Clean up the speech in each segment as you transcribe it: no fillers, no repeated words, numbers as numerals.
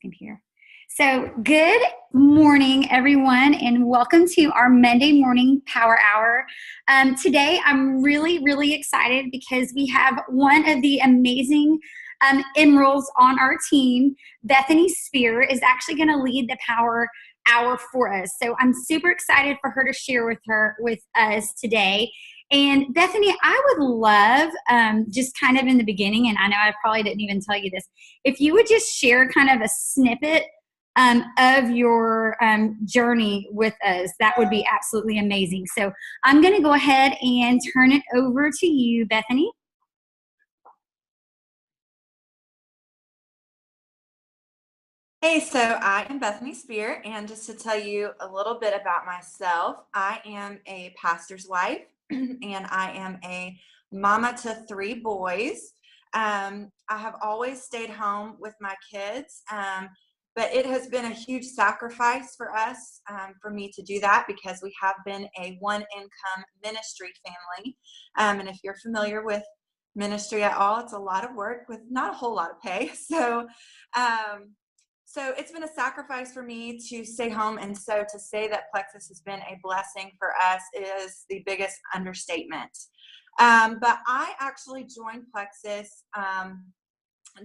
computer. So good morning, everyone, and welcome to our Monday morning Power Hour. Today, I'm really excited because we have one of the amazing emeralds on our team. Bethany Speer is actually going to lead the Power Hour for us. So I'm super excited for her to share with us today. And Bethany, I would love, just kind of in the beginning, and I know I probably didn't even tell you this, if you would just share kind of a snippet of your journey with us, that would be absolutely amazing. So I'm going to go ahead and turn it over to you, Bethany. Hey, so I am Bethany Speer, and just to tell you a little bit about myself, I am a pastor's wife, and I am a mama to 3 boys. I have always stayed home with my kids, but it has been a huge sacrifice for us, for me to do that, because we have been a one-income ministry family. And if you're familiar with ministry at all, it's a lot of work with not a whole lot of pay. So it's been a sacrifice for me to stay home. And so to say that Plexus has been a blessing for us is the biggest understatement. But I actually joined Plexus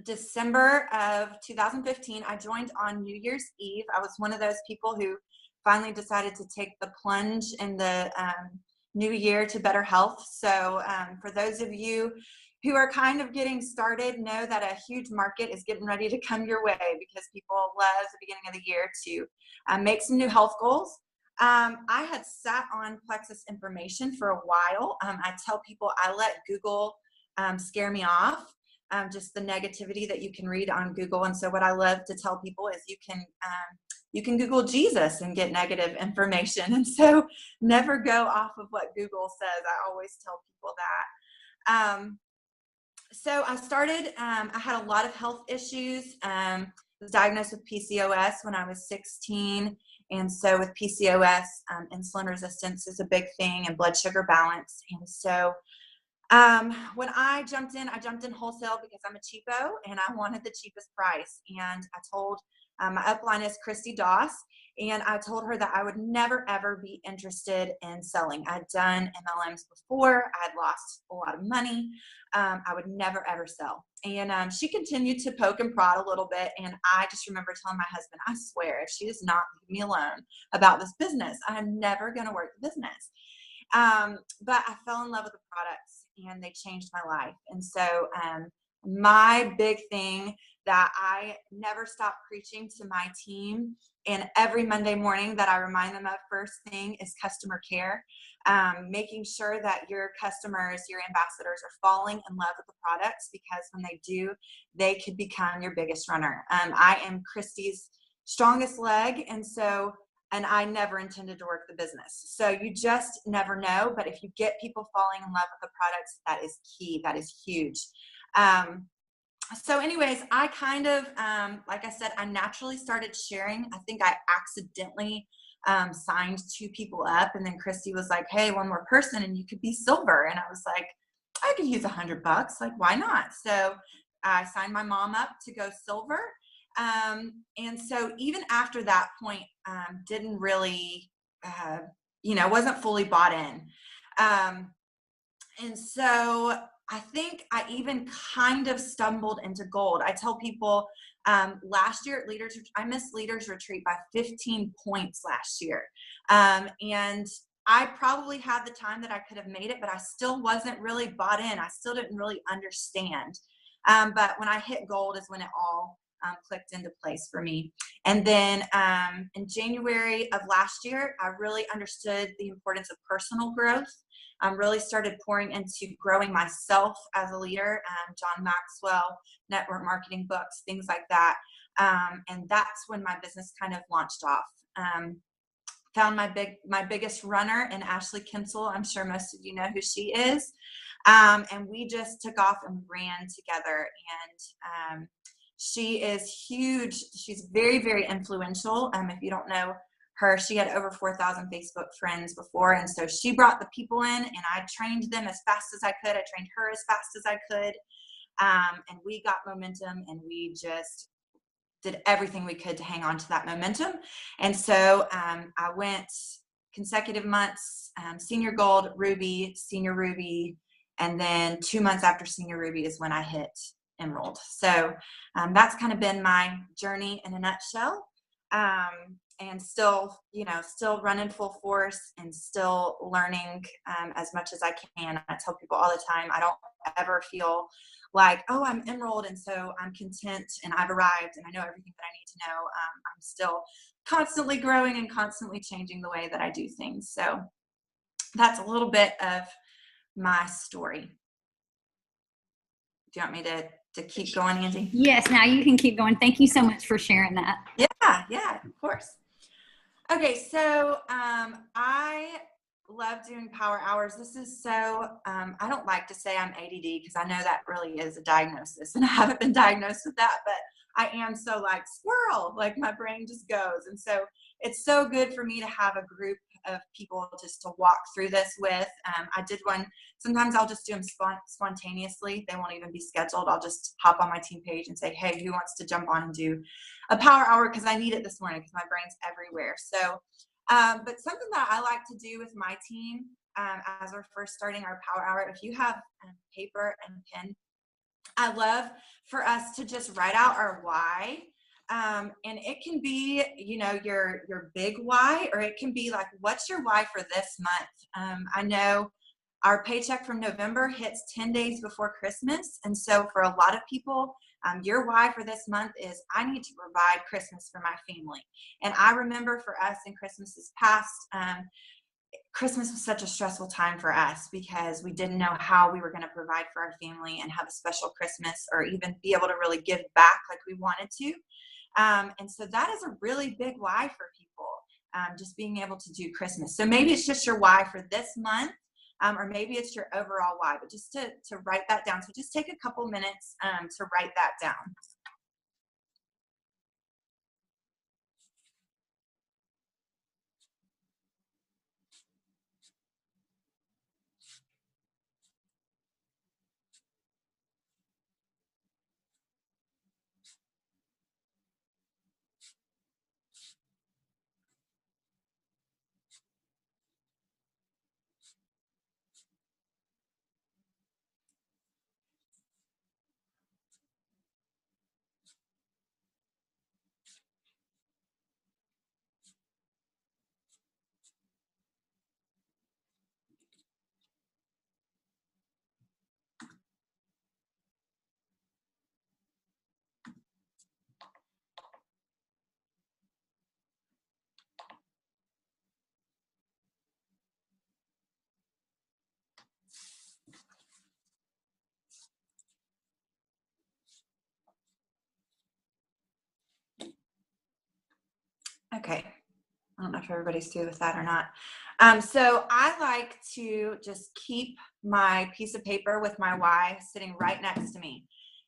December of 2015. I joined on New Year's Eve. I was one of those people who finally decided to take the plunge in the new year to better health. So for those of you who are kind of getting started, know that a huge market is getting ready to come your way, because people love the beginning of the year to make some new health goals. I had sat on Plexus information for a while. I tell people I let Google scare me off, just the negativity that you can read on Google. And so what I love to tell people is you can Google Jesus and get negative information. And so never go off of what Google says. I always tell people that. So I started, I had a lot of health issues. Was diagnosed with PCOS when I was 16. And so with PCOS, insulin resistance is a big thing, and blood sugar balance. And so when I jumped in wholesale because I'm a cheapo and I wanted the cheapest price. And I told, my upline is Christy Doss, and I told her that I would never, ever be interested in selling. I'd done MLMs before. I had lost a lot of money. I would never, ever sell. And she continued to poke and prod a little bit. And I just remember telling my husband, I swear, if she does not leave me alone about this business, I'm never going to work the business. But I fell in love with the products, and they changed my life. And so my big thing that I never stop preaching to my team, and every Monday morning that I remind them of first thing, is customer care. Making sure that your customers, your ambassadors, are falling in love with the products, because when they do, they could become your biggest runner. I am Christy's strongest leg, and I never intended to work the business. So you just never know. But if you get people falling in love with the products, that is key. That is huge. So anyways, I kind of, like I said, I naturally started sharing. I think I accidentally signed 2 people up. And then Christy was like, hey, one more person and you could be silver. And I was like, I could use $100. Like, why not? So I signed my mom up to go silver. And so even after that point, didn't really, wasn't fully bought in. And so I think I even kind of stumbled into gold. I tell people last year at I missed Leaders Retreat by 15 points last year. And I probably had the time that I could have made it, but I still wasn't really bought in. I still didn't really understand. But when I hit gold is when it all clicked into place for me. And then in January of last year, I really understood the importance of personal growth. Really started pouring into growing myself as a leader, John Maxwell, network marketing books, things like that. And that's when my business kind of launched off. Found my biggest runner in Ashley Kinsel. I'm sure most of you know who she is. And we just took off and ran together. And she is huge. She's very influential. If you don't know her, she had over 4,000 Facebook friends before. And so she brought the people in, and I trained them as fast as I could. I trained her as fast as I could. And we got momentum, and we just did everything we could to hang on to that momentum. And so I went consecutive months, senior gold, ruby, senior ruby, and then 2 months after senior ruby is when I hit emerald. So that's kind of been my journey in a nutshell. And still, still running full force and still learning as much as I can. I tell people all the time, I don't ever feel like, oh, I'm emerald and so I'm content and I've arrived and I know everything that I need to know. I'm still constantly growing and constantly changing the way that I do things. So that's a little bit of my story. Do you want me to keep going, Angie? Yes, now you can keep going. Thank you so much for sharing that. Yeah, of course. Okay, so I love doing power hours. This is so, I don't like to say I'm ADD because I know that really is a diagnosis and I haven't been diagnosed with that, but I am so like squirrel, like my brain just goes. And so it's so good for me to have a group of people just to walk through this with. I did one, sometimes I'll just do them spontaneously. They won't even be scheduled. I'll just hop on my team page and say, hey, who wants to jump on and do a power hour? Because I need it this morning because my brain's everywhere. So, but something that I like to do with my team as we're first starting our power hour, if you have paper and pen, I love for us to just write out our why. And it can be, your big why, or it can be like, what's your why for this month? I know our paycheck from November hits 10 days before Christmas. And so for a lot of people, your why for this month is I need to provide Christmas for my family. And I remember for us in Christmases past, Christmas was such a stressful time for us because we didn't know how we were going to provide for our family and have a special Christmas or even be able to really give back like we wanted to. And so that is a really big why for people, just being able to do Christmas. So maybe it's just your why for this month, or maybe it's your overall why, but just to write that down. So just take a couple minutes to write that down. Okay. I don't know if everybody's through with that or not. So I like to just keep my piece of paper with my why sitting right next to me.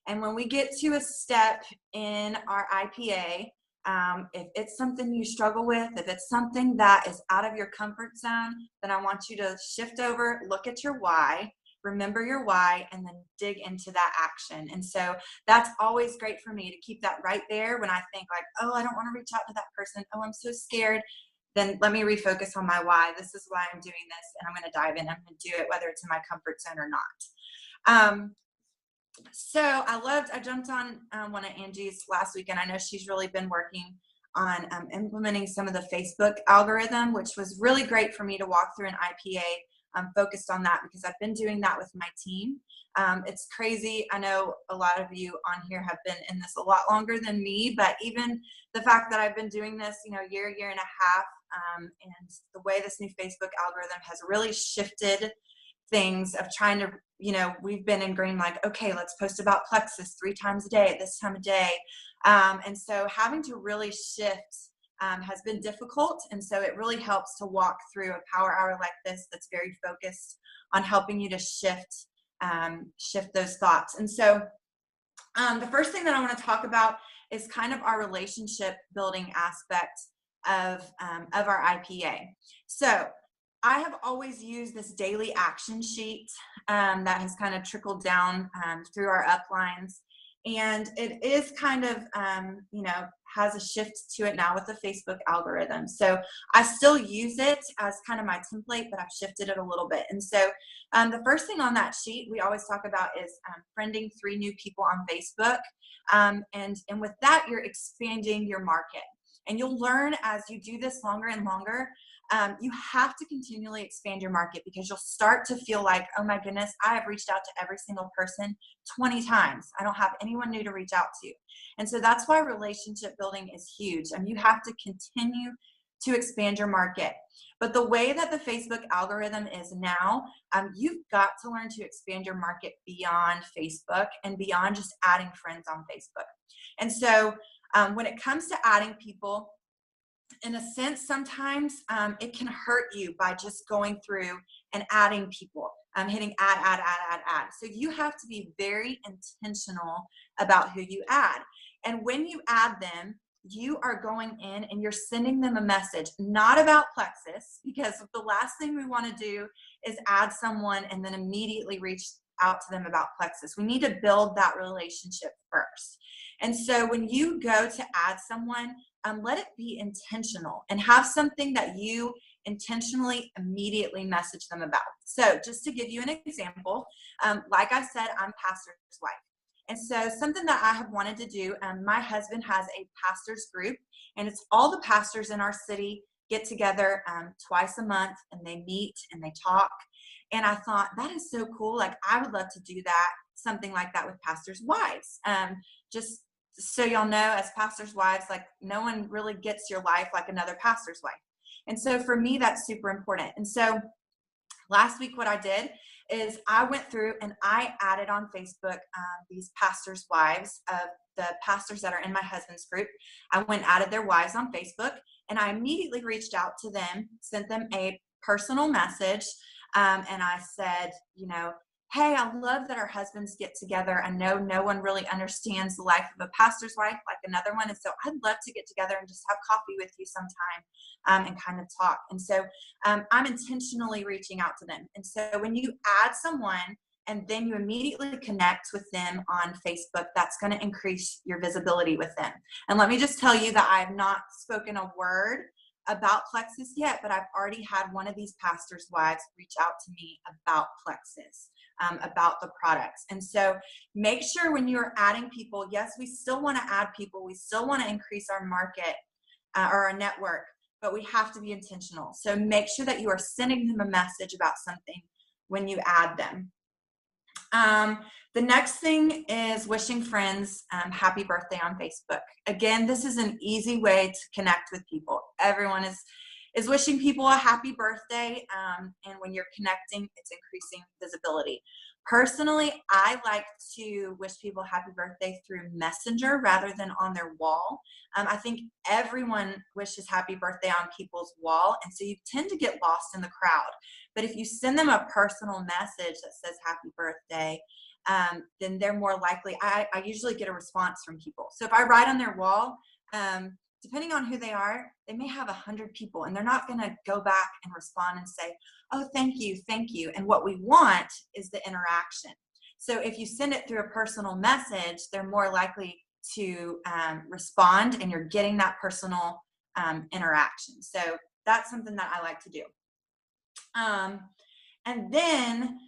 And when we get to a step in our IPA, if it's something you struggle with, if it's something that is out of your comfort zone, then I want you to shift over, look at your why, remember your why, and then dig into that action. And so that's always great for me to keep that right there when I think like, oh, I don't want to reach out to that person. Oh, I'm so scared. Then let me refocus on my why. This is why I'm doing this, and I'm going to dive in. I'm going to do it whether it's in my comfort zone or not. So I jumped on one of Angie's last week, and I know she's really been working on implementing some of the Facebook algorithm, which was really great for me to walk through an IPA focused on that because I've been doing that with my team. It's crazy. I know a lot of you on here have been in this a lot longer than me, but even the fact that I've been doing this, year and a half, and the way this new Facebook algorithm has really shifted things of trying to, we've been ingrained like, okay, let's post about plexus 3 times a day at this time of day. And so having to really shift has been difficult. And so it really helps to walk through a power hour like this that's very focused on helping you to shift those thoughts. And so the first thing that I want to talk about is kind of our relationship building aspect of our IPA. So I have always used this daily action sheet that has kind of trickled down through our uplines. And it is kind of, has a shift to it now with the Facebook algorithm. So I still use it as kind of my template, but I've shifted it a little bit. And so the first thing on that sheet we always talk about is friending 3 new people on Facebook. And with that, you're expanding your market. And you'll learn as you do this longer and longer, you have to continually expand your market, because you'll start to feel like, oh my goodness, I have reached out to every single person 20 times. I don't have anyone new to reach out to. And so that's why relationship building is huge. And you have to continue to expand your market. But the way that the Facebook algorithm is now, you've got to learn to expand your market beyond Facebook and beyond just adding friends on Facebook. And so when it comes to adding people, in a sense, sometimes it can hurt you by just going through and adding people, hitting add. So you have to be very intentional about who you add. And when you add them, you are going in and you're sending them a message, not about Plexus, because the last thing we want to do is add someone and then immediately reach out to them about Plexus. We need to build that relationship first. And so when you go to add someone, let it be intentional and have something that you intentionally immediately message them about. So just to give you an example, like I said, I'm pastor's wife. And so something that I have wanted to do, my husband has a pastor's group, and it's all the pastors in our city get together twice a month, and they meet and they talk. And I thought, that is so cool. Like, I would love to do that, something like that with pastors' wives. Just so y'all know, as pastors' wives, like, no one really gets your life like another pastor's wife. And so for me, that's super important. And so last week, what I did is I went through and I added on Facebook these pastors' wives of the pastors that are in my husband's group. I went and added their wives on Facebook, and I immediately reached out to them, sent them a personal message, and I said, hey, I love that our husbands get together. I know no one really understands the life of a pastor's wife like another one. And so I'd love to get together and just have coffee with you sometime and kind of talk. And so I'm intentionally reaching out to them. And so when you add someone and then you immediately connect with them on Facebook, that's going to increase your visibility with them. And let me just tell you that I have not spoken a word about Plexus yet, but I've already had one of these pastors' wives reach out to me about Plexus. About the products. And so make sure when you're adding people, yes, we still want to add people. We still want to increase our market or our network, but we have to be intentional. So make sure that you are sending them a message about something when you add them. The next thing is wishing friends happy birthday on Facebook. Again, this is an easy way to connect with people. Everyone is wishing people a happy birthday, and when you're connecting, it's increasing visibility. Personally, I like to wish people happy birthday through Messenger rather than on their wall. I think everyone wishes happy birthday on people's wall, and so you tend to get lost in the crowd. But if you send them a personal message that says happy birthday, then they're more likely. I usually get a response from people. So if I write on their wall, depending on who they are, they may have 100 people, and they're not going to go back and respond and say, oh, thank you. And what we want is the interaction. So if you send it through a personal message, they're more likely to respond, and you're getting that personal interaction. So that's something that I like to do. And then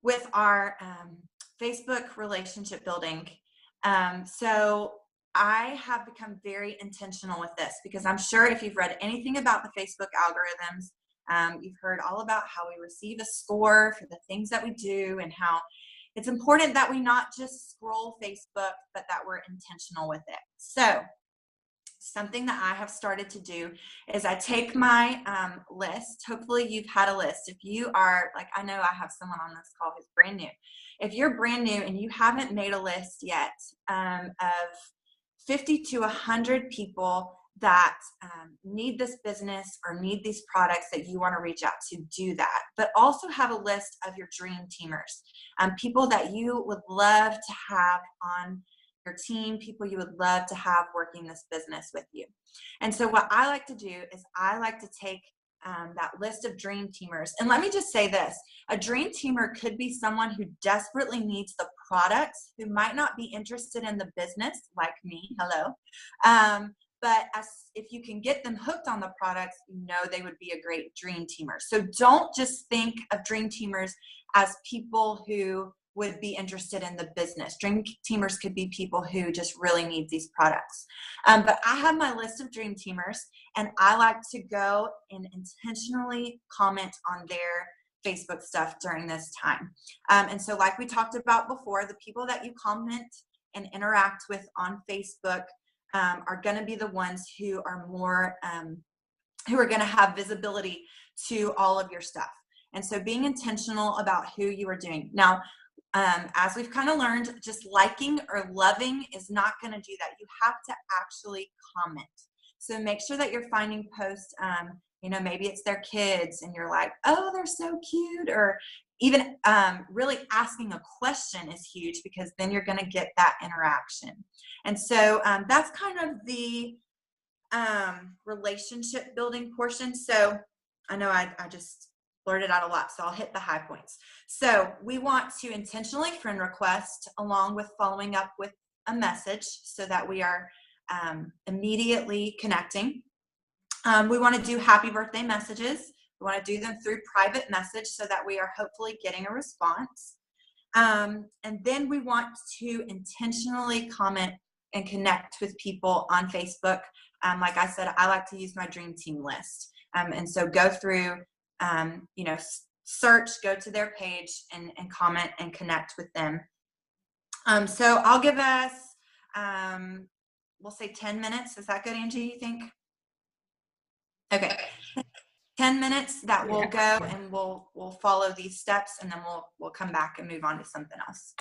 with our Facebook relationship building, so I have become very intentional with this, because I'm sure if you've read anything about the Facebook algorithms, you've heard all about how we receive a score for the things that we do, and how it's important that we not just scroll Facebook, but that we're intentional with it. So something that I have started to do is I take my list. Hopefully you've had a list. If you are, like, I know I have someone on this call who's brand new. If you're brand new and you haven't made a list yet of 50 to 100 people that need this business or need these products that you want to reach out to, do that. But also have a list of your dream teamers, people that you would love to have on your team, people you would love to have working this business with you. And so what I like to do is I like to take that list of dream teamers. And let me just say this, a dream teamer could be someone who desperately needs the products who might not be interested in the business, like me, hello. But if you can get them hooked on the products, they would be a great dream teamer. So don't just think of dream teamers as people who would be interested in the business. Dream teamers could be people who just really need these products. But I have my list of dream teamers, and I like to go and intentionally comment on their Facebook stuff during this time. And so like we talked about before, the people that you comment and interact with on Facebook are going to be the ones who are more, who are going to have visibility to all of your stuff. And so being intentional about who you are doing. Now, as we've kind of learned, just liking or loving is not going to do that. You have to actually comment. So make sure that you're finding posts, maybe it's their kids and you're like, oh, they're so cute. Or even really asking a question is huge, because then you're going to get that interaction. And so that's kind of the relationship building portion. So I know I just blurted out a lot, so I'll hit the high points. So we want to intentionally friend request along with following up with a message so that we are immediately connecting. We want to do happy birthday messages. We want to do them through private message so that we are hopefully getting a response. And then we want to intentionally comment and connect with people on Facebook. Like I said, I like to use my dream team list. And so go through, search, go to their page and comment and connect with them. So I'll give us, we'll say 10 minutes. Is that good, Angie, you think? Okay. 10 minutes that we'll go and we'll follow these steps, and then we'll come back and move on to something else.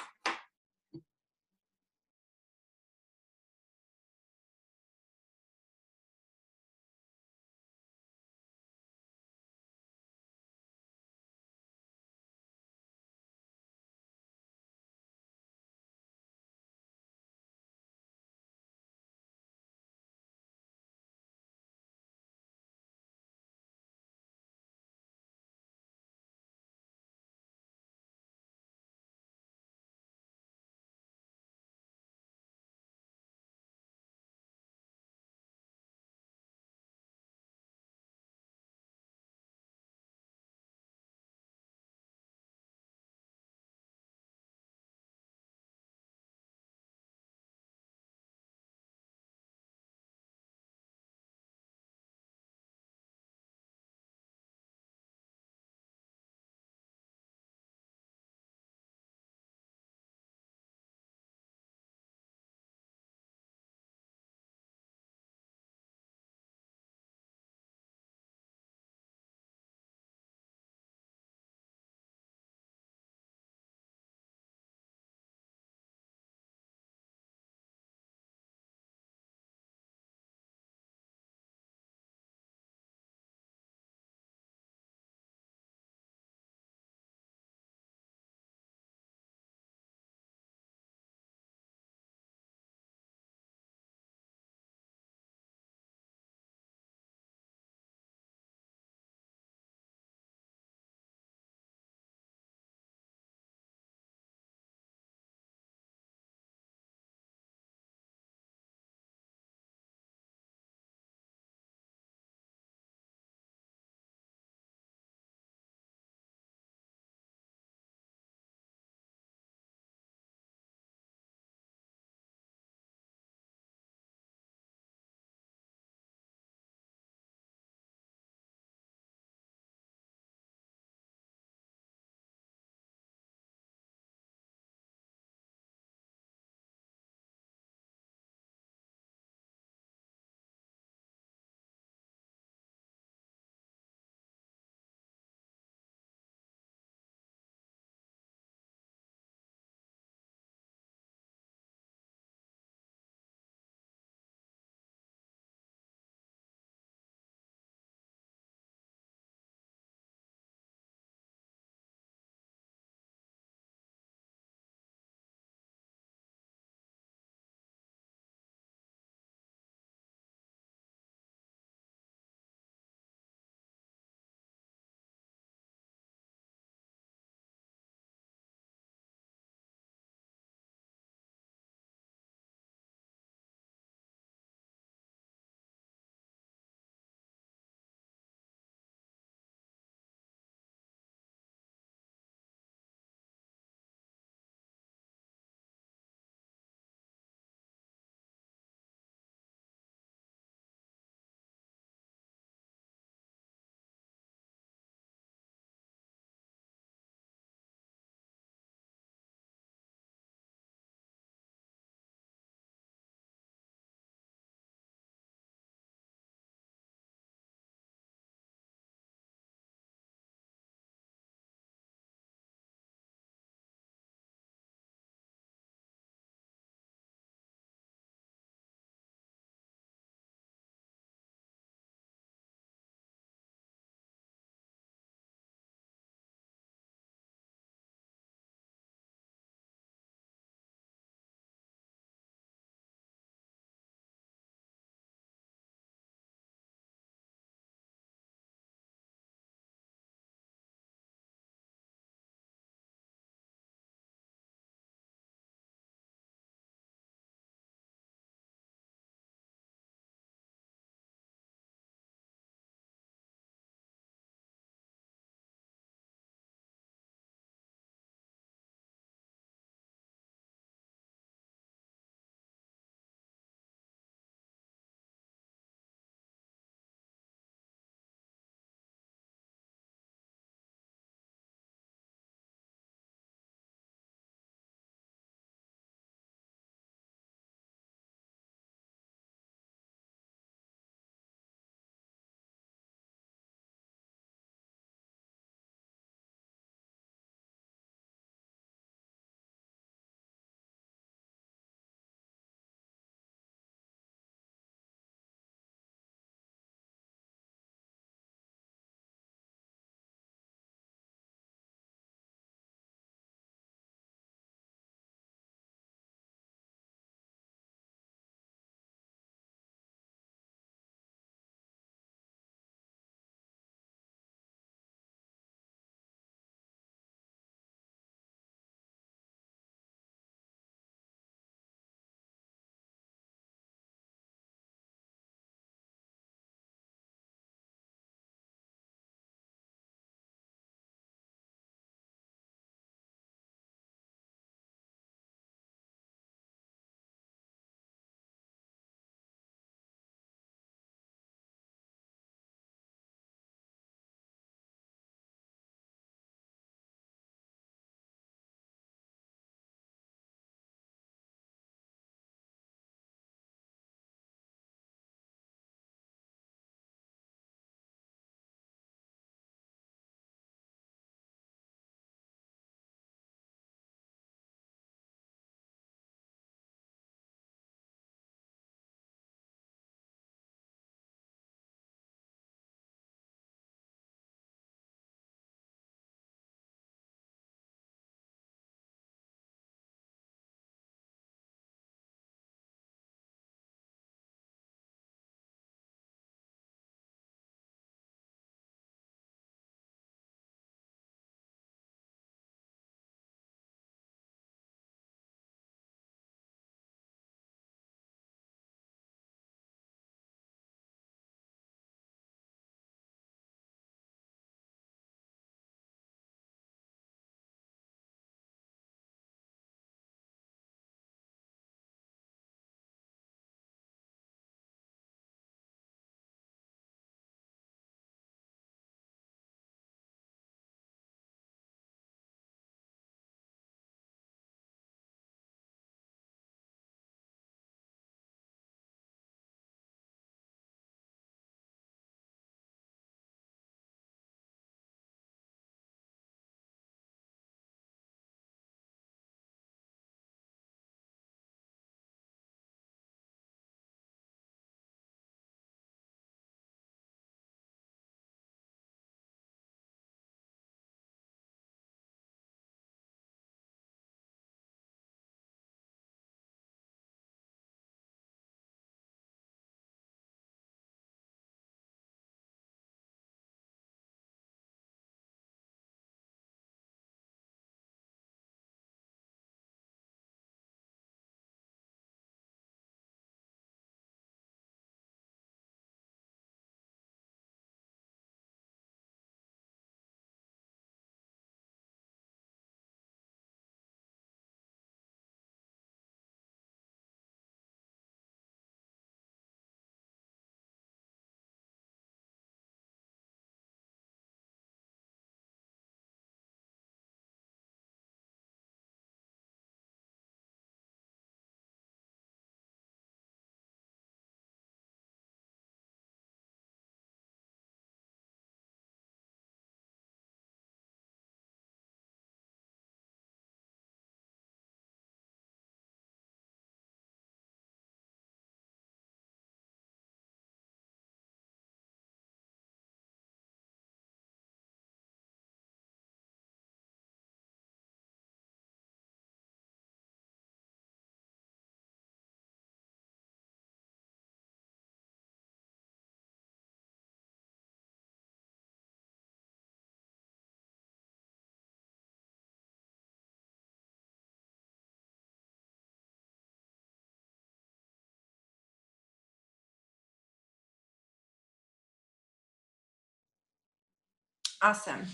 Awesome.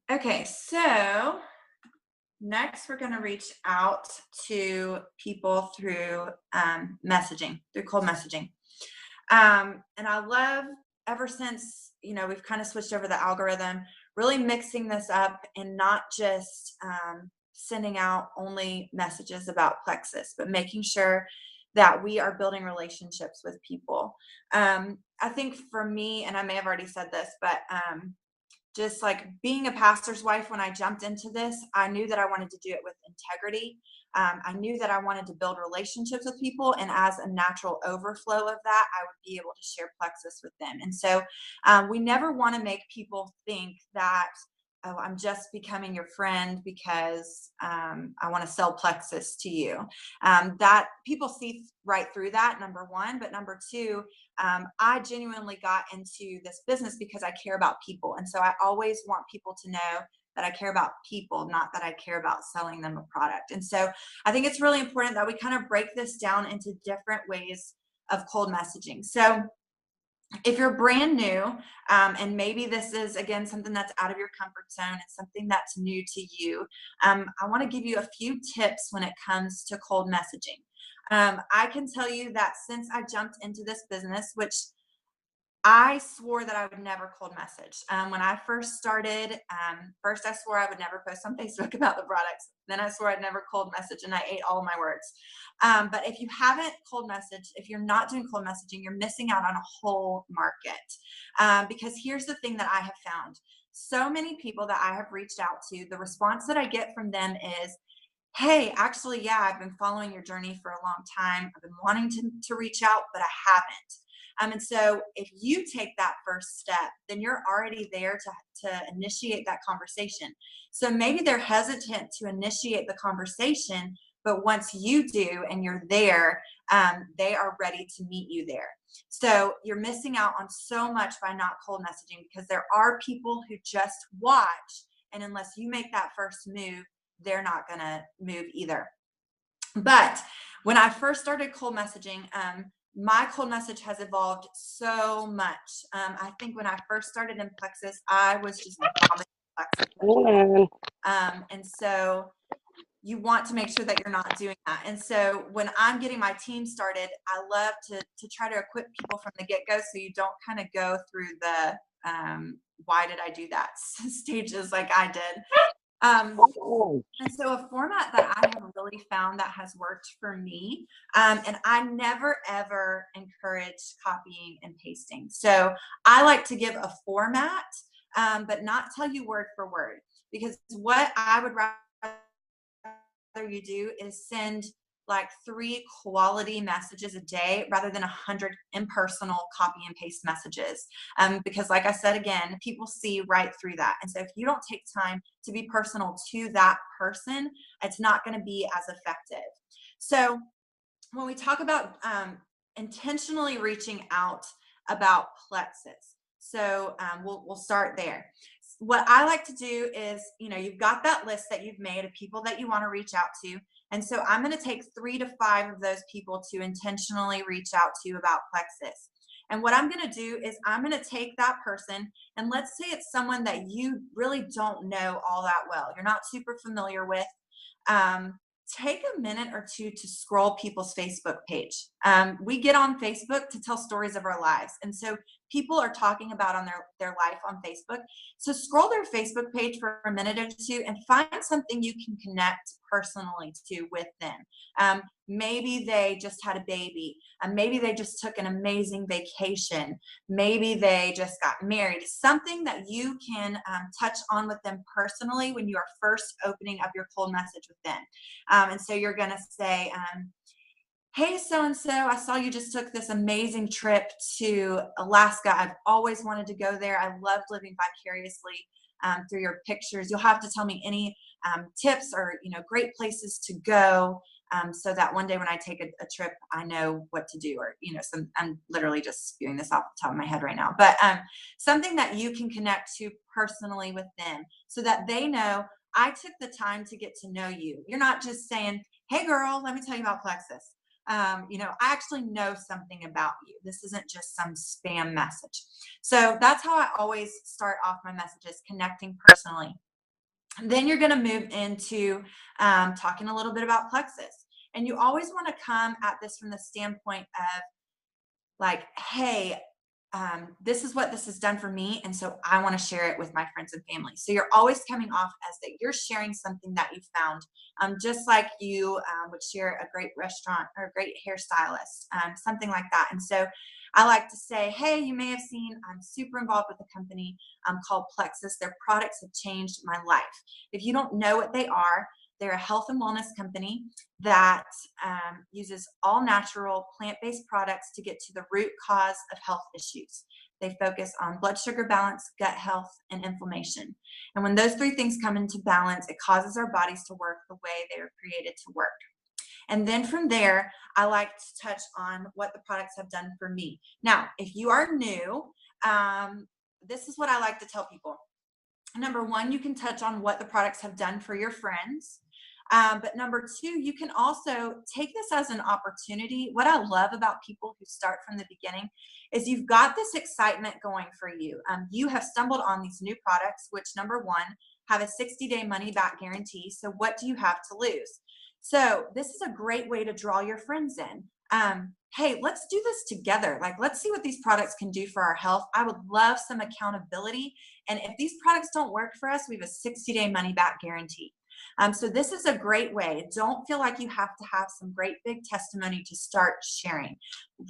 Okay, so next we're going to reach out to people through messaging, through cold messaging. And I love, ever since, we've kind of switched over the algorithm, really mixing this up and not just sending out only messages about plexus, but making sure that we are building relationships with people. I think for me, and I may have already said this, but just like being a pastor's wife, when I jumped into this, I knew that I wanted to do it with integrity. I knew that I wanted to build relationships with people, and as a natural overflow of that, I would be able to share plexus with them. And so we never want to make people think that, oh, I'm just becoming your friend because I want to sell plexus to you. That people see right through that, number one. But number two, I genuinely got into this business because I care about people. And so I always want people to know that I care about people, not that I care about selling them a product. And so I think it's really important that we kind of break this down into different ways of cold messaging. So if you're brand new, and maybe this is, again, something that's out of your comfort zone, it's something that's new to you, I want to give you a few tips when it comes to cold messaging. I can tell you that since I jumped into this business, which I swore that I would never cold message. When I first started, first I swore I would never post on Facebook about the products. Then I swore I'd never cold message, and I ate all of my words. But if you haven't cold messaged, if you're not doing cold messaging, you're missing out on a whole market. Because here's the thing that I have found. So many people that I have reached out to, the response that I get from them is, hey, actually, yeah, I've been following your journey for a long time. I've been wanting to reach out, but I haven't. And so if you take that first step, then you're already there to initiate that conversation. So maybe they're hesitant to initiate the conversation, but once you do and you're there, they are ready to meet you there. So you're missing out on so much by not cold messaging, because there are people who just watch, and unless you make that first move, they're not going to move either. But when I first started cold messaging, my cold message has evolved so much. I think when I first started in plexus, I was just vomiting plexus. And so you want to make sure that you're not doing that. And so when I'm getting my team started, I love to try to equip people from the get-go, so you don't kind of go through the why did I do that stages like I did. And so a format that I have really found that has worked for me, and I never ever encourage copying and pasting. So I like to give a format, but not tell you word for word, because what I would rather you do is send like 3 quality messages a day rather than 100 impersonal copy and paste messages. Because like I said, again, people see right through that. And so if you don't take time to be personal to that person, it's not going to be as effective. So when we talk about intentionally reaching out about plexus, so we'll start there. What I like to do is, you've got that list that you've made of people that you want to reach out to. And so I'm going to take 3 to 5 of those people to intentionally reach out to about plexus. And what I'm going to do is I'm going to take that person, and let's say it's someone that you really don't know all that well, you're not super familiar with. Take a minute or two to scroll people's Facebook page. We get on Facebook to tell stories of our lives. And so people are talking about on their life on Facebook. So scroll their Facebook page for a minute or two and find something you can connect personally to with them. Maybe they just had a baby. Maybe they just took an amazing vacation. Maybe they just got married. Something that you can touch on with them personally when you are first opening up your cold message with them. And so you're going to say, hey, so-and-so, I saw you just took this amazing trip to Alaska. I've always wanted to go there. I loved living vicariously through your pictures. You'll have to tell me any tips or, great places to go, so that one day when I take a trip, I know what to do, or, I'm literally just spewing this off the top of my head right now, but something that you can connect to personally with them, so that they know I took the time to get to know you. You're not just saying, hey girl, let me tell you about plexus. I actually know something about you. This isn't just some spam message. So that's how I always start off my messages, connecting personally. Then you're going to move into talking a little bit about plexus. And you always want to come at this from the standpoint of like, hey, this is what this has done for me. And so I want to share it with my friends and family. So you're always coming off as that you're sharing something that you found, just like you would share a great restaurant or a great hairstylist, something like that. And so I like to say, hey, you may have seen, I'm super involved with a company called Plexus. Their products have changed my life. If you don't know what they are, they're a health and wellness company that uses all natural plant-based products to get to the root cause of health issues. They focus on blood sugar balance, gut health, and inflammation. And when those three things come into balance, it causes our bodies to work the way they were created to work. And then from there, I like to touch on what the products have done for me. Now, if you are new, this is what I like to tell people. Number one, you can touch on what the products have done for your friends. But number two, you can also take this as an opportunity. What I love about people who start from the beginning is you've got this excitement going for you. You have stumbled on these new products, which number one, have a 60-day money back guarantee. So what do you have to lose? So this is a great way to draw your friends in. Hey, let's do this together. Like, let's see what these products can do for our health. I would love some accountability. And if these products don't work for us, we have a 60-day money back guarantee. So this is a great way. Don't feel like you have to have some great big testimony to start sharing.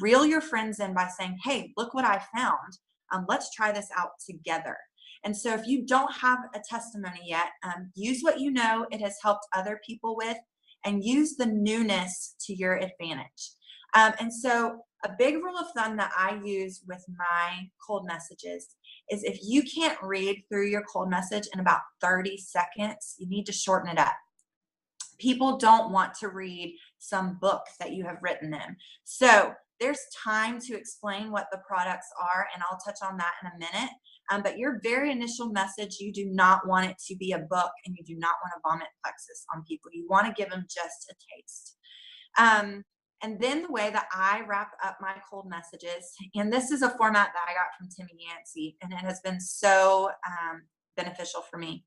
Reel your friends in by saying, hey, look what I found. Let's try this out together. And so if you don't have a testimony yet, use what you know it has helped other people with, and use the newness to your advantage. And so a big rule of thumb that I use with my cold messages is if you can't read through your cold message in about 30 seconds, you need to shorten it up. People don't want to read some book that you have written them. So there's time to explain what the products are, and I'll touch on that in a minute. But your very initial message, you do not want it to be a book, and you do not want to vomit plexus on people. You want to give them just a taste. And then the way that I wrap up my cold messages, and this is a format that I got from Timmy Yancey, and it has been so beneficial for me,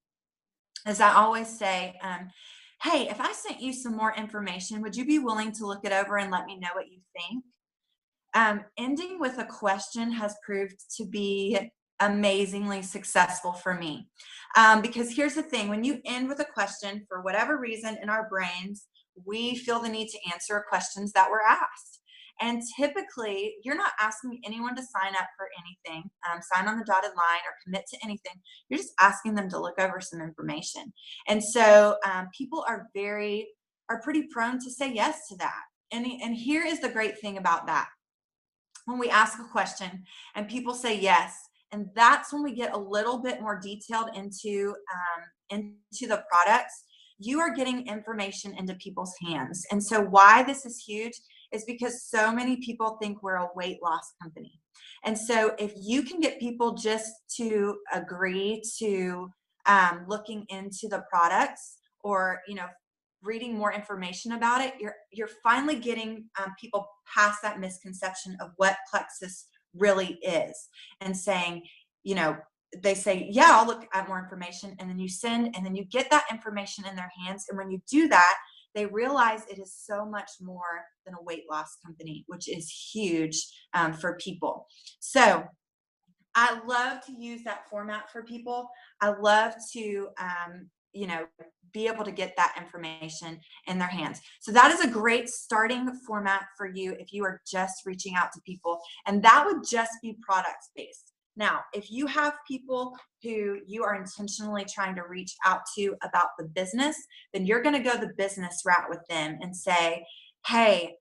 is I always say, hey, if I sent you some more information, would you be willing to look it over and let me know what you think? Ending with a question has proved to be amazingly successful for me. Because here's the thing, when you end with a question, for whatever reason in our brains, we feel the need to answer questions that were asked. And typically, you're not asking anyone to sign up for anything, sign on the dotted line, or commit to anything. You're just asking them to look over some information. And so people are pretty prone to say yes to that. And here is the great thing about that. When we ask a question and people say yes, and that's when we get a little bit more detailed into the products, you are getting information into people's hands. And so why this is huge is because so many people think we're a weight loss company. And so if you can get people just to agree to looking into the products, or reading more information about it, you're finally getting people past that misconception of what plexus really is, and saying, they say, yeah, I'll look at more information, and then you send, and then you get that information in their hands. And when you do that, they realize it is so much more than a weight loss company, which is huge for people. So I love to use that format for people. I love to, be able to get that information in their hands. So that is a great starting format for you if you are just reaching out to people, and that would just be products based. Now, if you have people who you are intentionally trying to reach out to about the business, then you're going to go the business route with them and say, hey,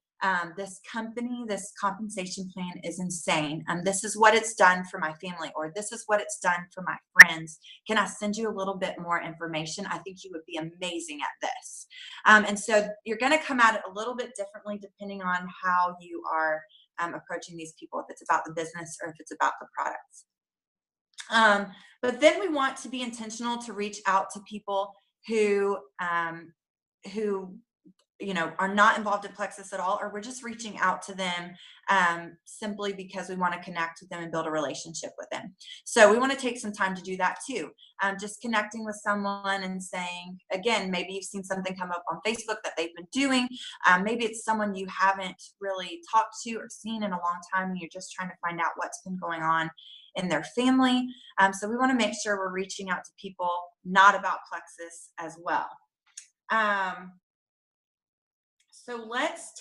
this company, this compensation plan is insane. This is what it's done for my family, or this is what it's done for my friends. Can I send you a little bit more information? I think you would be amazing at this. And so you're going to come at it a little bit differently depending on how you are approaching these people, if it's about the business or if it's about the products. But then we want to be intentional to reach out to people who are not involved in Plexus at all, or we're just reaching out to them simply because we want to connect with them and build a relationship with them. So we want to take some time to do that too. Just connecting with someone and saying, again, maybe you've seen something come up on Facebook that they've been doing. Maybe it's someone you haven't really talked to or seen in a long time, and you're just trying to find out what's been going on in their family. So we want to make sure we're reaching out to people not about Plexus as well. So let's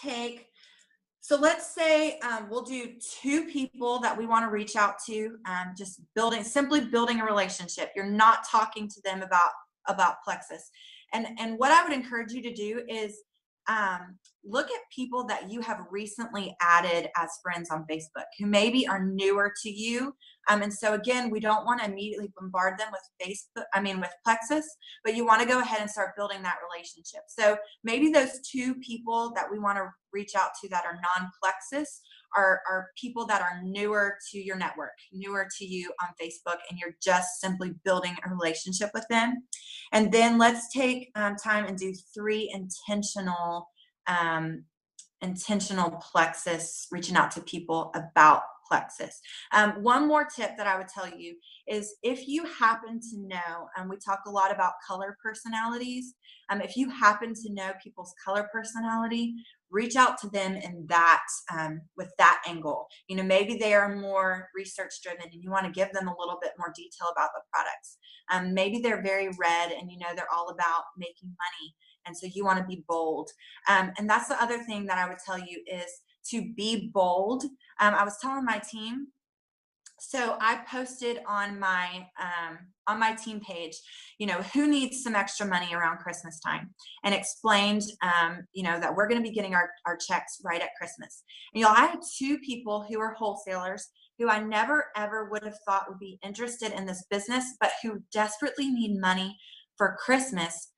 say we'll do 2 people that we want to reach out to, just simply building a relationship. You're not talking to them about Plexus. And what I would encourage you to do is look at people that you have recently added as friends on Facebook who maybe are newer to you. And so again, we don't want to immediately bombard them with Plexus, but you want to go ahead and start building that relationship. So maybe those 2 people that we want to reach out to that are non-Plexus are people that are newer to your network, newer to you on Facebook, and you're just simply building a relationship with them. And then let's take time and do 3 intentional Plexus, reaching out to people about Plexus. One more tip that I would tell you is, if you happen to know, we talk a lot about color personalities. If you happen to know people's color personality, reach out to them in that with that angle. Maybe they are more research driven and you want to give them a little bit more detail about the products. Maybe they're very red and they're all about making money, and so you want to be bold. And that's the other thing that I would tell you, is to be bold. I was telling my team, so I posted on my team page, who needs some extra money around Christmas time, and explained, that we're going to be getting our checks right at Christmas. And I had 2 people who are wholesalers who I never ever would have thought would be interested in this business, but who desperately need money for Christmas.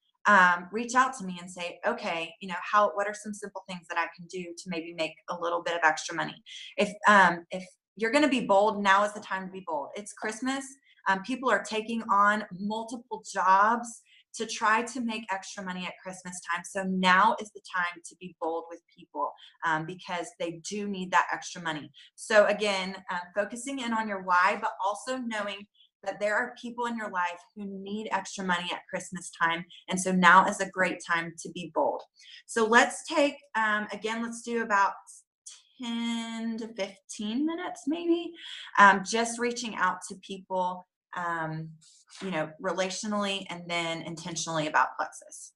Reach out to me and say, okay, what are some simple things that I can do to maybe make a little bit of extra money? If you're going to be bold, now is the time to be bold. It's Christmas. People are taking on multiple jobs to try to make extra money at Christmas time. So now is the time to be bold with people, because they do need that extra money. So again, focusing in on your why, but also knowing that there are people in your life who need extra money at Christmas time. And so now is a great time to be bold. So let's take, let's do about 10 to 15 minutes maybe, just reaching out to people, relationally and then intentionally about Plexus.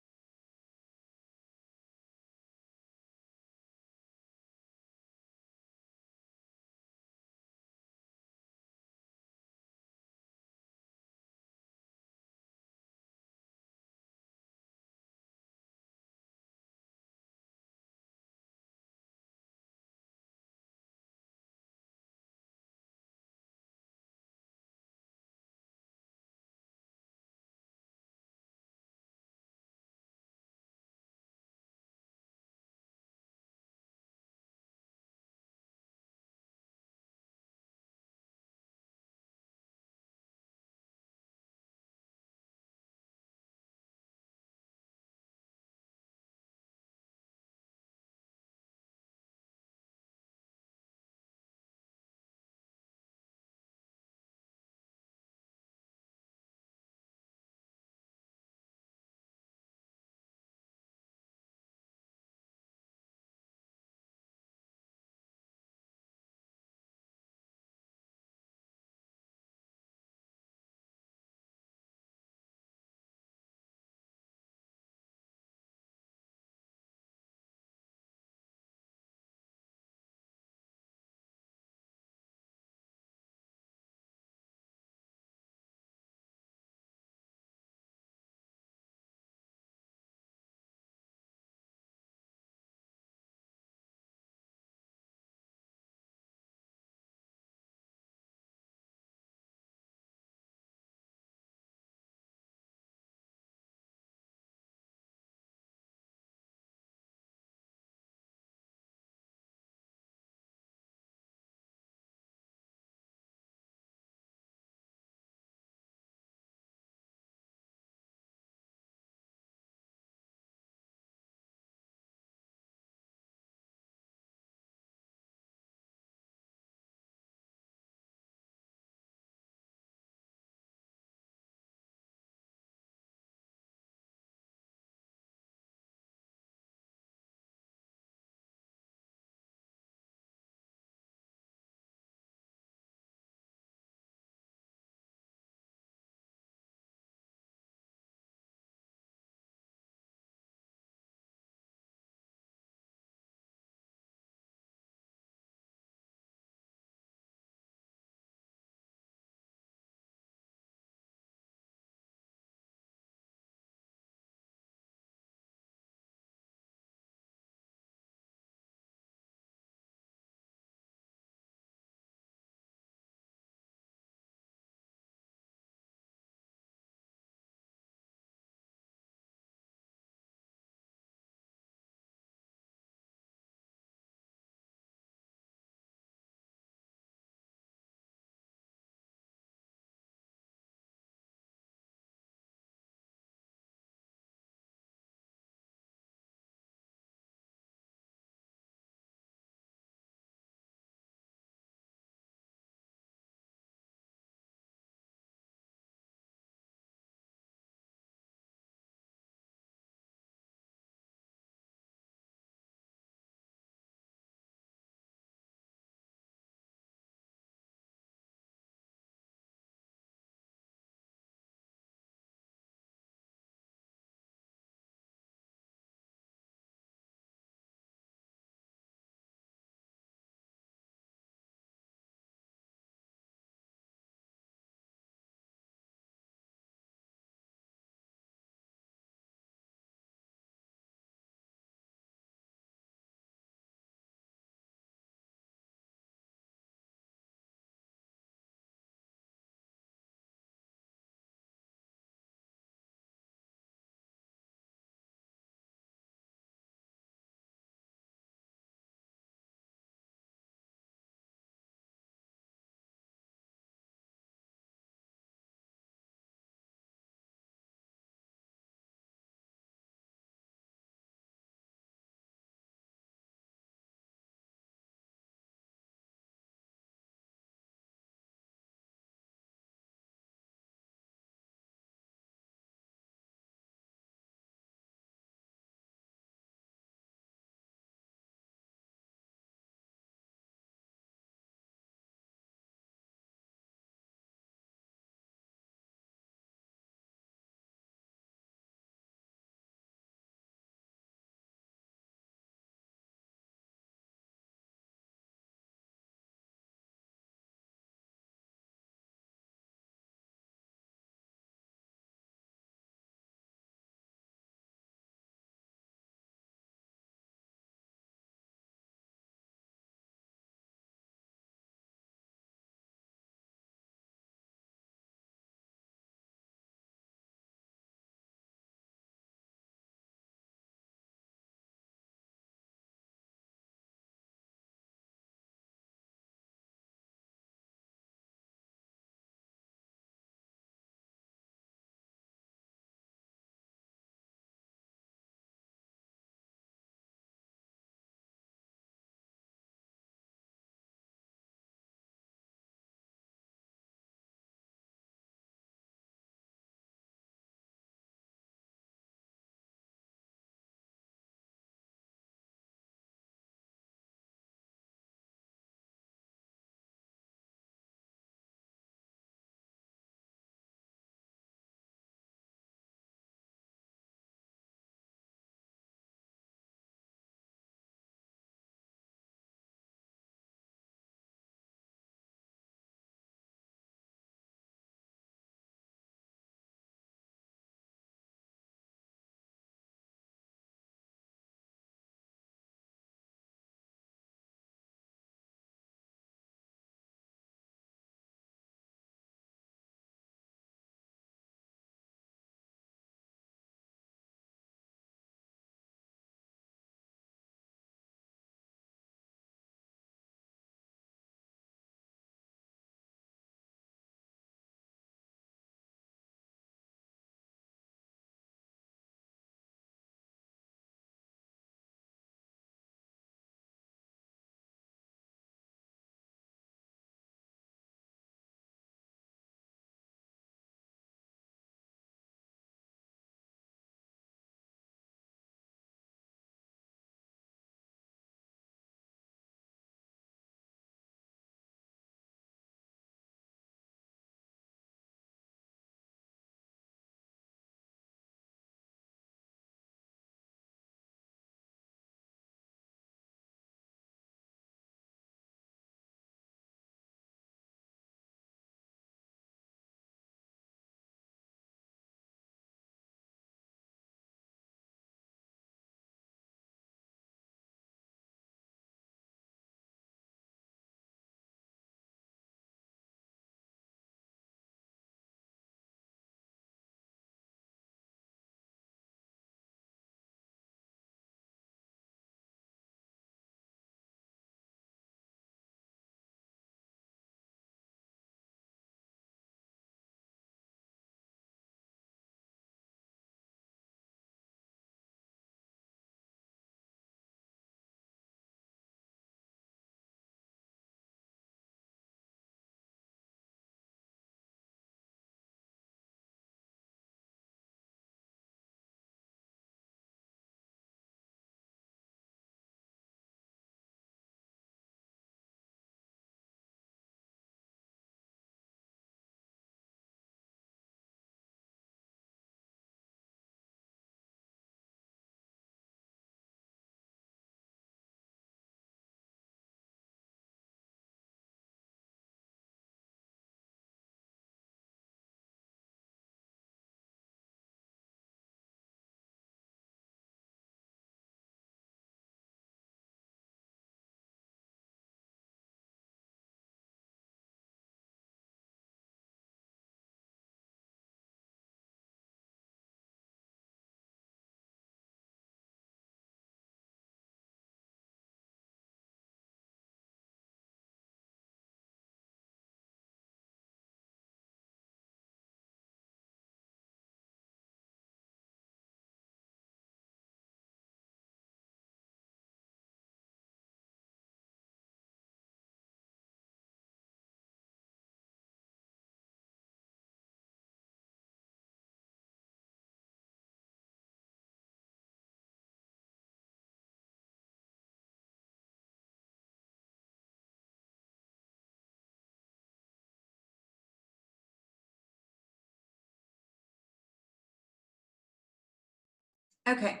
Okay.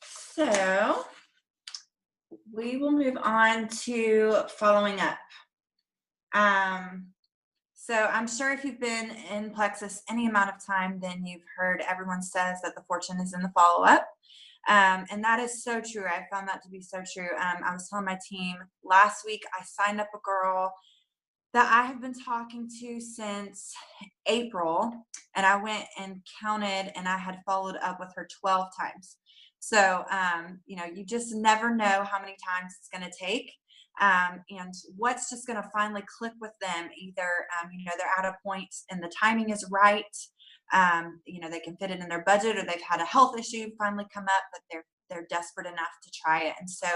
So we will move on to following up. So I'm sure if you've been in Plexus any amount of time, then you've heard everyone says that the fortune is in the follow-up. And that is so true. I found that to be so true. I was telling my team last week, I signed up a girl that I have been talking to since April, and I went and counted, and I had followed up with her 12 times. So, you just never know how many times it's going to take, and what's just going to finally click with them. Either, they're at a point and the timing is right. They can fit it in their budget, or they've had a health issue finally come up that they're desperate enough to try it. And so,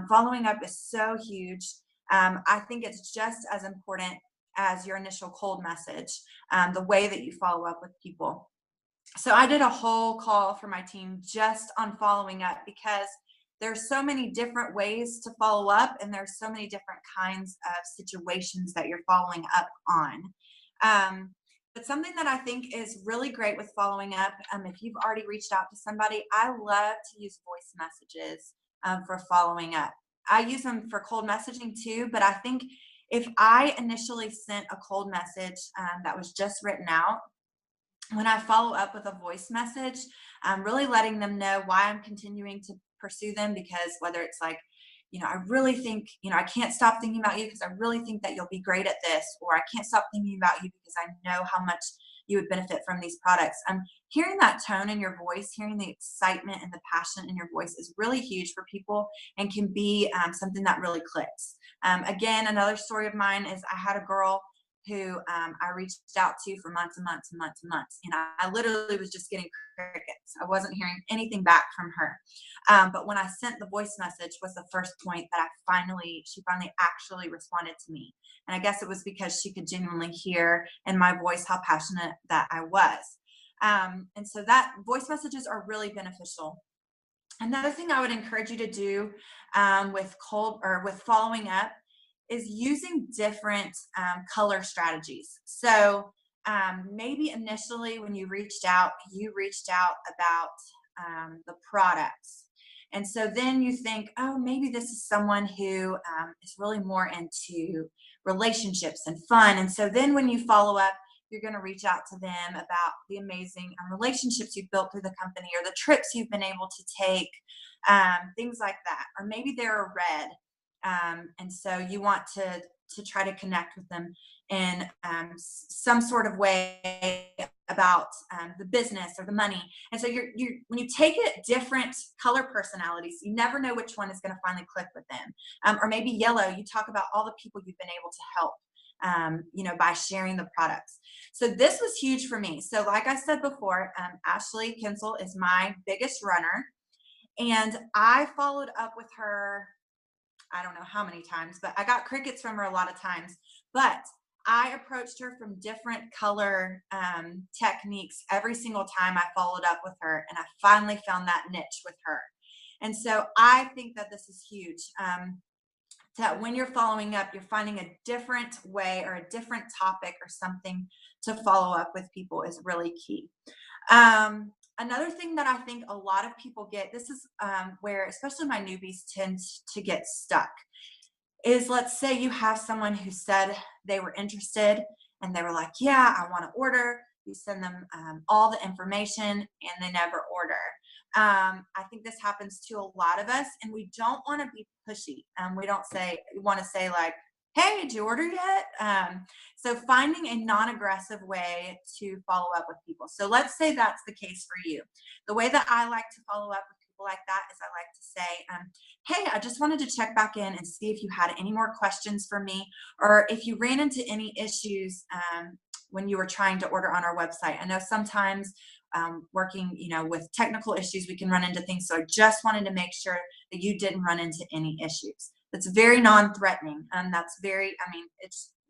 following up is so huge. I think it's just as important as your initial cold message, the way that you follow up with people. So I did a whole call for my team just on following up, because there's so many different ways to follow up, and there's so many different kinds of situations that you're following up on. But something that I think is really great with following up, if you've already reached out to somebody, I love to use voice messages for following up. I use them for cold messaging too, but I think if I initially sent a cold message that was just written out, when I follow up with a voice message, I'm really letting them know why I'm continuing to pursue them, because whether it's like, I really think, I can't stop thinking about you because I really think that you'll be great at this, or I can't stop thinking about you because I know how much you would benefit from these products. Hearing that tone in your voice, hearing the excitement and the passion in your voice is really huge for people, and can be something that really clicks. Again, another story of mine is I had a girl who I reached out to for months and months and months and months. I literally was just getting crickets. I wasn't hearing anything back from her. But when I sent the voice message was the first point that she finally actually responded to me. And I guess it was because she could genuinely hear in my voice how passionate that I was. And so that voice messages are really beneficial. Another thing I would encourage you to do with following up is using different color strategies. So maybe initially when you reached out about the products. And so then you think, oh, maybe this is someone who is really more into relationships and fun. And so then when you follow up, you're going to reach out to them about the amazing relationships you've built through the company, or the trips you've been able to take, things like that. Or maybe they're a red. And so you want to try to connect with them in some sort of way about the business or the money. And so when you take it different color personalities, you never know which one is going to finally click with them. Or maybe yellow, you talk about all the people you've been able to help, by sharing the products. So this was huge for me. So like I said before, Ashley Kinsel is my biggest runner, and I followed up with her, I don't know how many times, but I got crickets from her a lot of times. But I approached her from different color techniques every single time I followed up with her, and I finally found that niche with her. And so I think that this is huge. That when you're following up, you're finding a different way or a different topic or something to follow up with people is really key. Another thing that I think a lot of people get, this is where especially my newbies tend to get stuck, is let's say you have someone who said they were interested and they were like, yeah, I want to order. You send them all the information and they never order. I think this happens to a lot of us, and we don't want to be pushy. We want to say like, hey, did you order yet? So finding a non-aggressive way to follow up with people. So let's say that's the case for you. The way that I like to follow up with people like that is I like to say, hey, I just wanted to check back in and see if you had any more questions for me, or if you ran into any issues when you were trying to order on our website. I know sometimes working, with technical issues, we can run into things. So I just wanted to make sure that you didn't run into any issues. That's very non-threatening.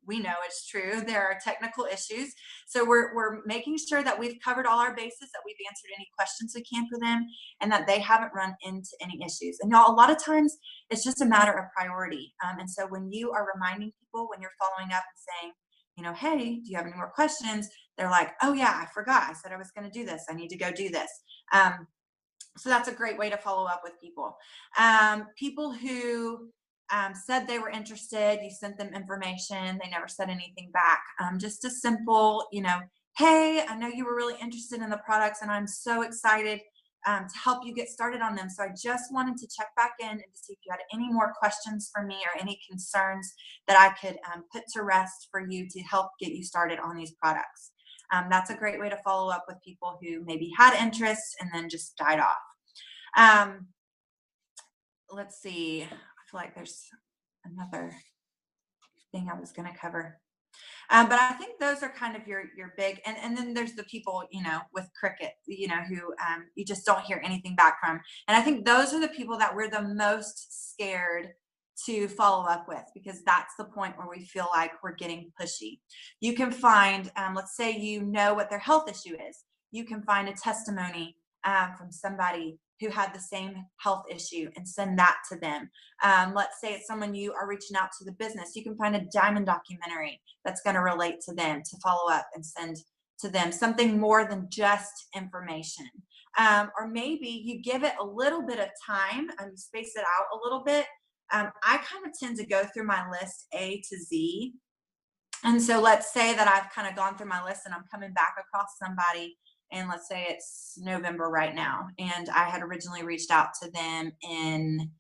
We know it's true. There are technical issues. So we're making sure that we've covered all our bases, that we've answered any questions we can for them, and that they haven't run into any issues. And y'all, a lot of times it's just a matter of priority. And so when you are reminding people, when you're following up and saying, hey, do you have any more questions? they're like, oh yeah, I forgot. I said I was going to do this. I need to go do this. So that's a great way to follow up with people. People who said they were interested, you sent them information, they never said anything back. Just a simple, hey, I know you were really interested in the products and I'm so excited to help you get started on them. So I just wanted to check back in and to see if you had any more questions for me or any concerns that I could put to rest for you to help get you started on these products. That's a great way to follow up with people who maybe had interest and then just died off. Let's see. I feel like there's another thing I was going to cover. But I think those are kind of your big, and then there's the people, with cricket, who you just don't hear anything back from. And I think those are the people that we're the most scared to follow up with, because that's the point where we feel like we're getting pushy. You can find, let's say you know what their health issue is. You can find a testimony from somebody who had the same health issue and send that to them. Let's say it's someone you are reaching out to the business. You can find a diamond documentary that's going to relate to them to follow up and send to them, something more than just information. Or maybe you give it a little bit of time and space it out a little bit. I kind of tend to go through my list A to Z. And so let's say that I've kind of gone through my list and I'm coming back across somebody, and let's say it's November right now, and I had originally reached out to them in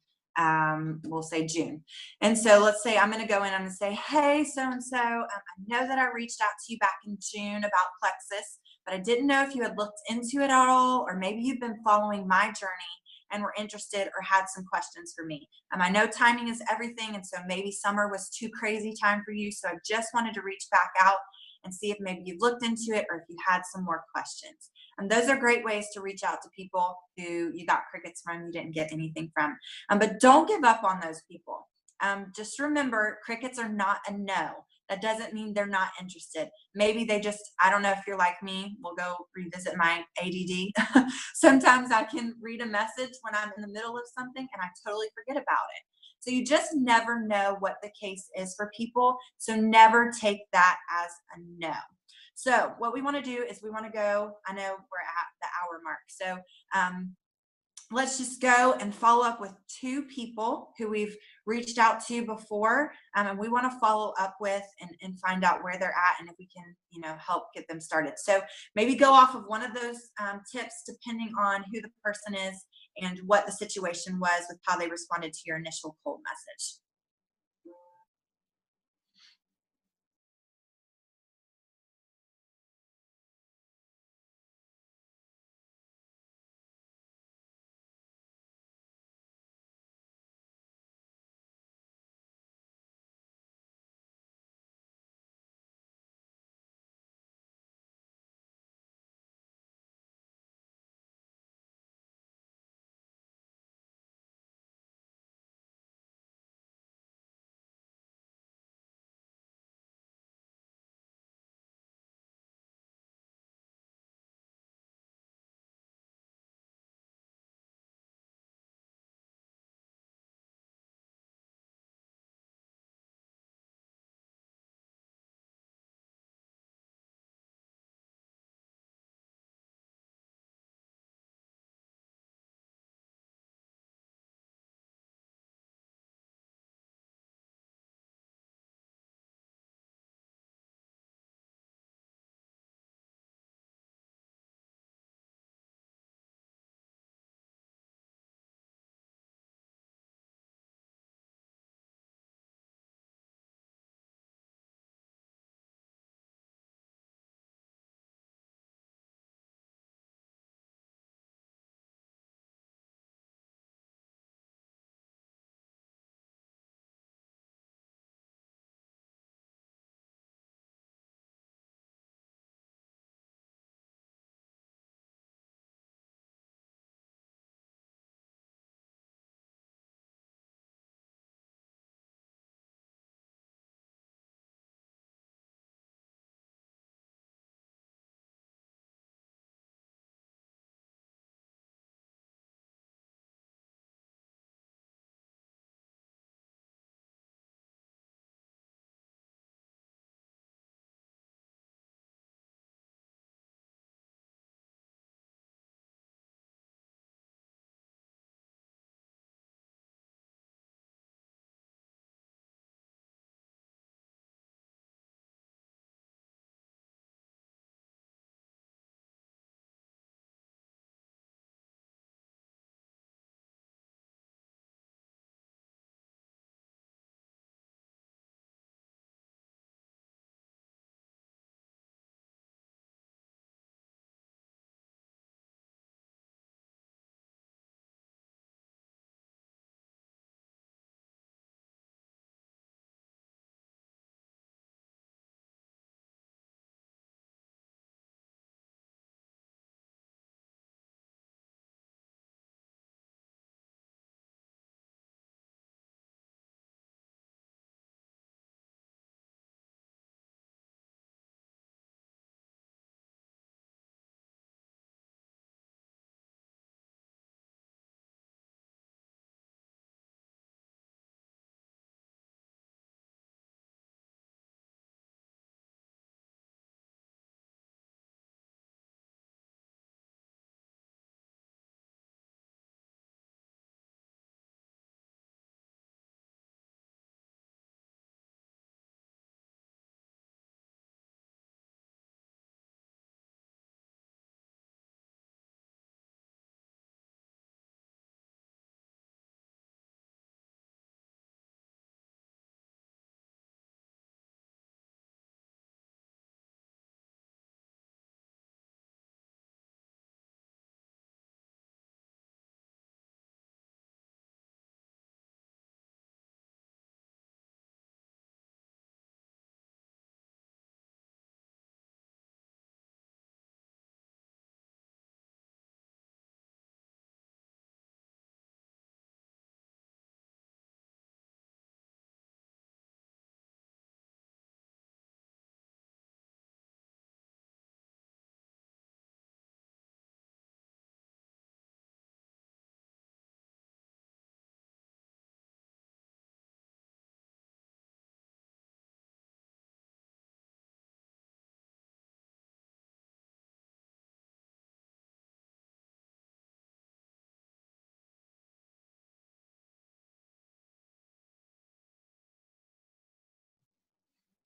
we'll say June. And so let's say I'm going to go in and I'm going to say, hey, so-and-so, I know that I reached out to you back in June about Plexus, but I didn't know if you had looked into it at all, or maybe you've been following my journey and were interested or had some questions for me. I know timing is everything, and so maybe summer was too crazy time for you, so I just wanted to reach back out and see if maybe you've looked into it or if you had some more questions. And those are great ways to reach out to people who you got crickets from, you didn't get anything from. But don't give up on those people. Just remember, crickets are not a no. That doesn't mean they're not interested. Maybe they just, I don't know if you're like me, we'll go revisit my ADD. Sometimes I can read a message when I'm in the middle of something and I totally forget about it. So you just never know what the case is for people. So never take that as a no. So what we want to do is we want to go, I know we're at the hour mark. So let's just go and follow up with 2 people who we've reached out to before, and we want to follow up with and find out where they're at and if we can, help get them started. So maybe go off of one of those tips depending on who the person is and what the situation was with how they responded to your initial cold message.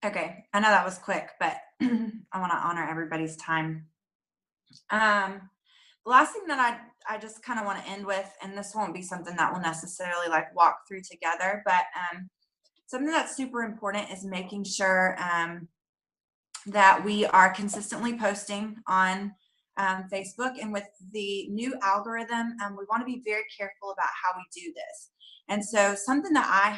Okay, I know that was quick, but I want to honor everybody's time. The last thing that I just kind of want to end with, and this won't be something that we'll necessarily like walk through together, but something that's super important is making sure that we are consistently posting on Facebook. And with the new algorithm, we want to be very careful about how we do this. And so something that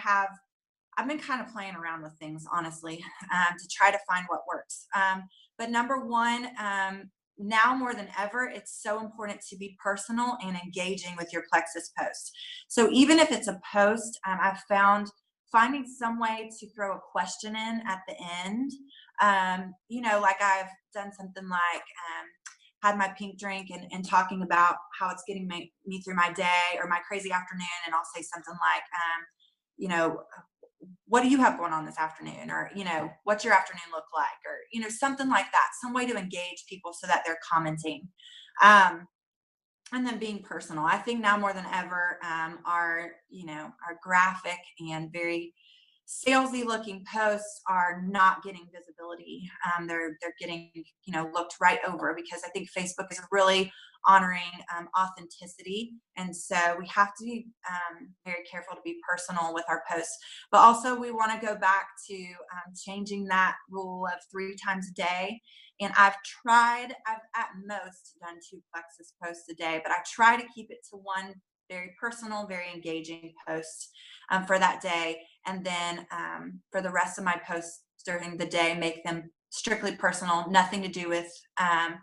I've been kind of playing around with things, honestly, to try to find what works. But number one, now more than ever, it's so important to be personal and engaging with your Plexus post. So even if it's a post, I've found finding some way to throw a question in at the end. Like I've done something like had my pink drink and talking about how it's getting me through my day or my crazy afternoon. And I'll say something like, what do you have going on this afternoon? Or, what's your afternoon look like? Or, something like that, some way to engage people so that they're commenting. And then being personal. I think now more than ever, our graphic and very salesy looking posts are not getting visibility. They're getting, looked right over, because I think Facebook is really honoring authenticity. And so we have to be very careful to be personal with our posts. But also we want to go back to changing that rule of 3 times a day. And I've at most done 2 Plexus posts a day, but I try to keep it to one very personal, very engaging post for that day. And then for the rest of my posts during the day, make them strictly personal, nothing to do with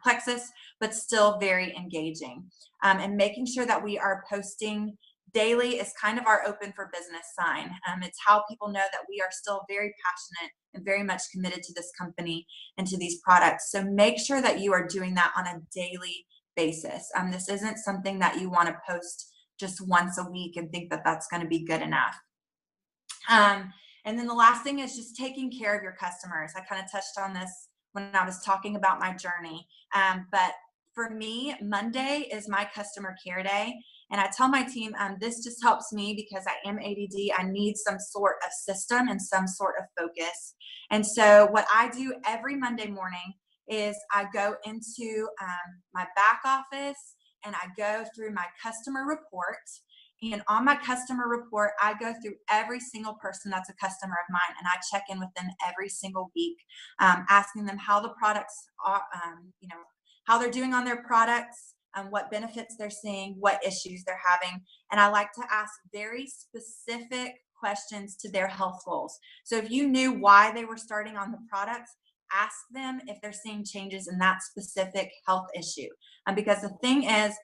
Plexus, but still very engaging. And making sure that we are posting daily is kind of our open for business sign. It's how people know that we are still very passionate and very much committed to this company and to these products. So make sure that you are doing that on a daily basis. This isn't something that you want to post just once a week and think that that's going to be good enough. And then the last thing is just taking care of your customers. I kind of touched on this when I was talking about my journey. But for me, Monday is my customer care day. And I tell my team, this just helps me because I am ADD. I need some sort of system and some sort of focus. And so what I do every Monday morning is I go into my back office and I go through my customer report. And on my customer report, I go through every single person that's a customer of mine, and I check in with them every single week, asking them how the products are, how they're doing on their products, what benefits they're seeing, what issues they're having. And I like to ask very specific questions to their health goals. So if you knew why they were starting on the products, ask them if they're seeing changes in that specific health issue. Because the thing is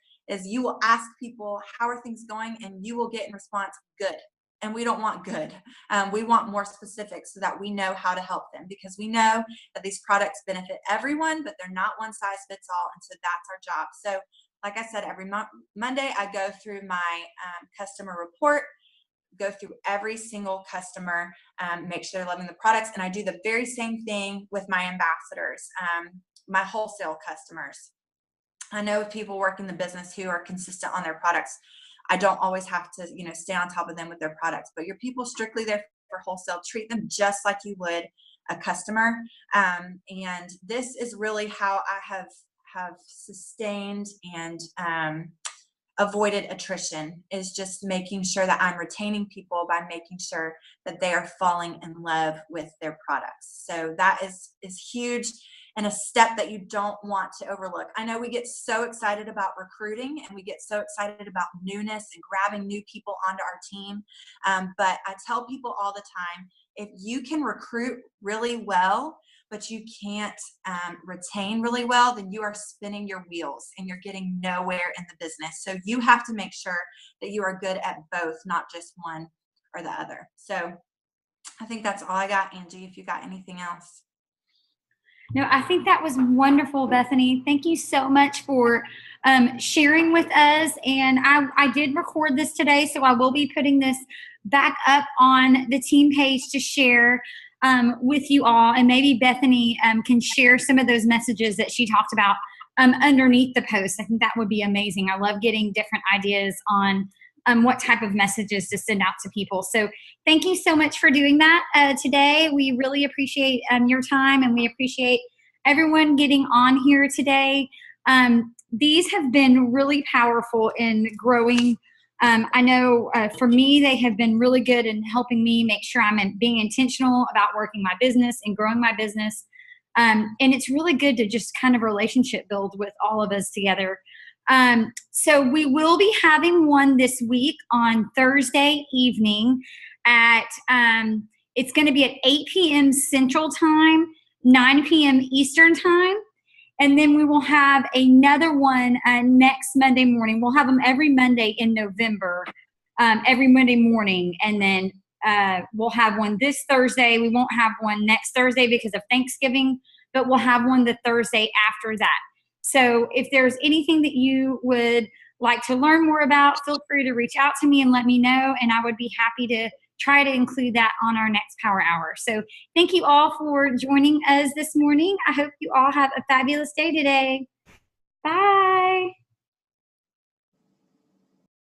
you will ask people, how are things going? And you will get in response, good. And we don't want good. We want more specific so that we know how to help them, because we know that these products benefit everyone, but they're not one size fits all. And so that's our job. So like I said, every Monday, I go through my customer report, go through every single customer, make sure they're loving the products. And I do the very same thing with my ambassadors, my wholesale customers. I know people work in the business who are consistent on their products. I don't always have to, stay on top of them with their products, but your people strictly there for wholesale, treat them just like you would a customer. And this is really how I have sustained and avoided attrition, is just making sure that I'm retaining people by making sure that they are falling in love with their products. So that is huge, and a step that you don't want to overlook. I know we get so excited about recruiting and we get so excited about newness and grabbing new people onto our team. But I tell people all the time, if you can recruit really well, but you can't retain really well, then you are spinning your wheels and you're getting nowhere in the business. So you have to make sure that you are good at both, not just one or the other. So I think that's all I got. Angie, if you got anything else. No, I think that was wonderful, Bethany. Thank you so much for sharing with us. And I did record this today, so I will be putting this back up on the team page to share with you all. And maybe Bethany can share some of those messages that she talked about underneath the post. I think that would be amazing. I love getting different ideas on what type of messages to send out to people. So thank you so much for doing that today. We really appreciate your time, and we appreciate everyone getting on here today. These have been really powerful in growing. I know for me, they have been really good in helping me make sure I'm being intentional about working my business and growing my business. And it's really good to just kind of relationship build with all of us together. So we will be having one this week on Thursday evening at, it's going to be at 8 p.m. Central Time, 9 p.m. Eastern Time. And then we will have another one next Monday morning. We'll have them every Monday in November, every Monday morning. And then we'll have one this Thursday. We won't have one next Thursday because of Thanksgiving, but we'll have one the Thursday after that. So if there's anything that you would like to learn more about, feel free to reach out to me and let me know, and I would be happy to try to include that on our next Power Hour. So thank you all for joining us this morning. I hope you all have a fabulous day today. Bye.